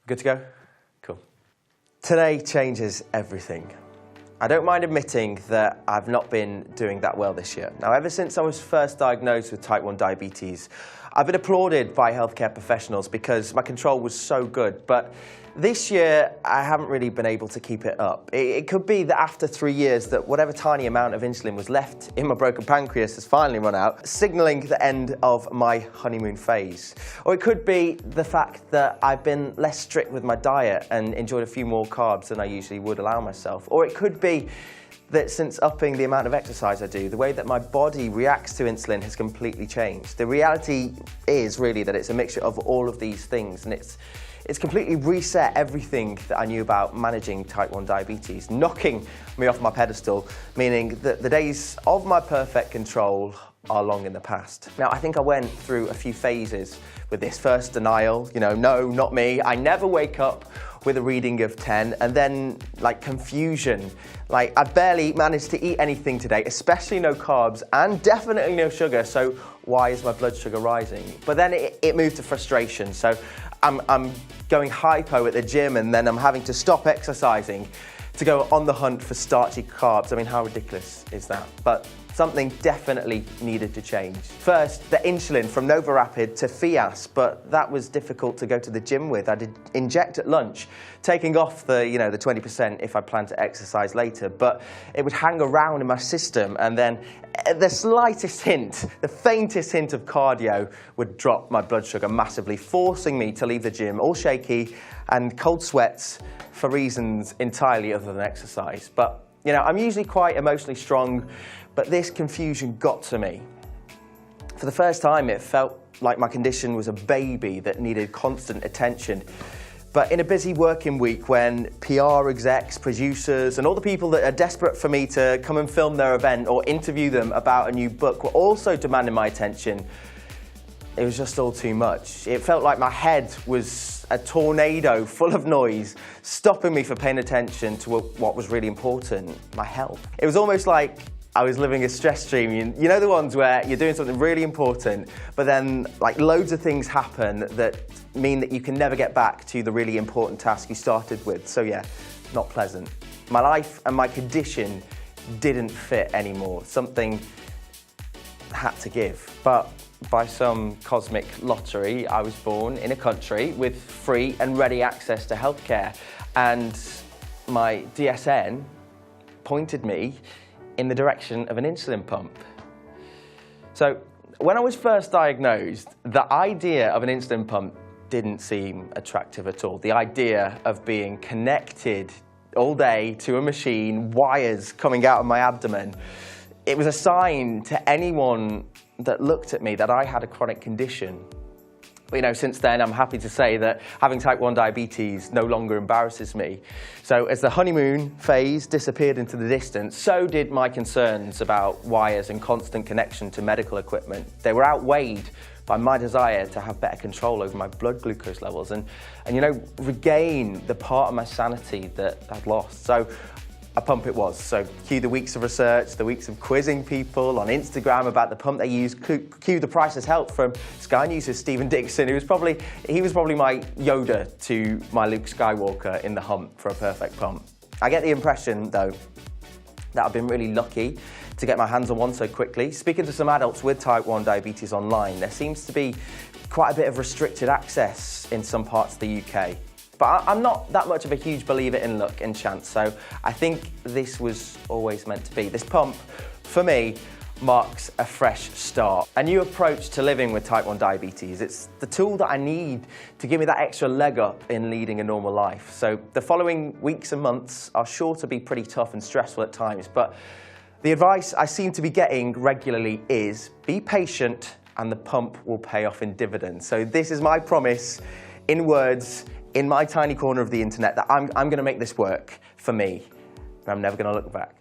Good to go? Cool. Today changes everything. I don't mind admitting that I've not been doing that well this year. Now, ever since I was first diagnosed with type 1 diabetes, I've been applauded by healthcare professionals because my control was so good. But this year, I haven't really been able to keep it up. It could be that after 3 years that whatever tiny amount of insulin was left in my broken pancreas has finally run out, signalling the end of my honeymoon phase. Or it could be the fact that I've been less strict with my diet and enjoyed a few more carbs than I usually would allow myself. Or it could be that since upping the amount of exercise I do, the way that my body reacts to insulin has completely changed. The reality is really that it's a mixture of all of these things, and it's completely reset everything that I knew about managing type 1 diabetes, knocking me off my pedestal, meaning that the days of my perfect control are long in the past. Now, I think I went through a few phases with this. First, denial, no, not me. I never wake up with a reading of 10, and then confusion. I barely managed to eat anything today, especially no carbs and definitely no sugar, so why is my blood sugar rising? But then it moved to frustration, so I'm going hypo at the gym and then I'm having to stop exercising to go on the hunt for starchy carbs. I mean, how ridiculous is that? But something definitely needed to change. First, the insulin from NovaRapid to Fias, but that was difficult to go to the gym with. I did inject at lunch, taking off the 20% if I planned to exercise later, but it would hang around in my system, and then the slightest hint, the faintest hint of cardio would drop my blood sugar massively, forcing me to leave the gym all shaky and cold sweats for reasons entirely other than exercise. But I'm usually quite emotionally strong, but this confusion got to me. For the first time, it felt like my condition was a baby that needed constant attention. But in a busy working week when PR execs, producers, and all the people that are desperate for me to come and film their event or interview them about a new book were also demanding my attention, it was just all too much. It felt like my head was a tornado full of noise, stopping me from paying attention to what was really important, my health. It was almost like I was living a stress stream. You know the ones where you're doing something really important, but then loads of things happen that mean that you can never get back to the really important task you started with. So yeah, not pleasant. My life and my condition didn't fit anymore. Something had to give. But by some cosmic lottery, I was born in a country with free and ready access to healthcare, and my DSN pointed me in the direction of an insulin pump. So when I was first diagnosed, the idea of an insulin pump didn't seem attractive at all. The idea of being connected all day to a machine, wires coming out of my abdomen, it was a sign to anyone that looked at me that I had a chronic condition. But, since then, I'm happy to say that having type 1 diabetes no longer embarrasses me. So as the honeymoon phase disappeared into the distance, so did my concerns about wires and constant connection to medical equipment. They were outweighed by my desire to have better control over my blood glucose levels and regain the part of my sanity that I'd lost. So a pump it was. So cue the weeks of research, the weeks of quizzing people on Instagram about the pump they use, cue the priceless help from Sky News' Stephen Dixon, he was probably my Yoda to my Luke Skywalker in the hunt for a perfect pump. I get the impression, though, that I've been really lucky to get my hands on one so quickly. Speaking to some adults with type 1 diabetes online, there seems to be quite a bit of restricted access in some parts of the UK. But I'm not that much of a huge believer in luck and chance, so I think this was always meant to be. This pump, for me, marks a fresh start, a new approach to living with type 1 diabetes. It's the tool that I need to give me that extra leg up in leading a normal life. So the following weeks and months are sure to be pretty tough and stressful at times, but the advice I seem to be getting regularly is be patient and the pump will pay off in dividends. So this is my promise in words, in my tiny corner of the internet, that I'm going to make this work for me, and I'm never going to look back.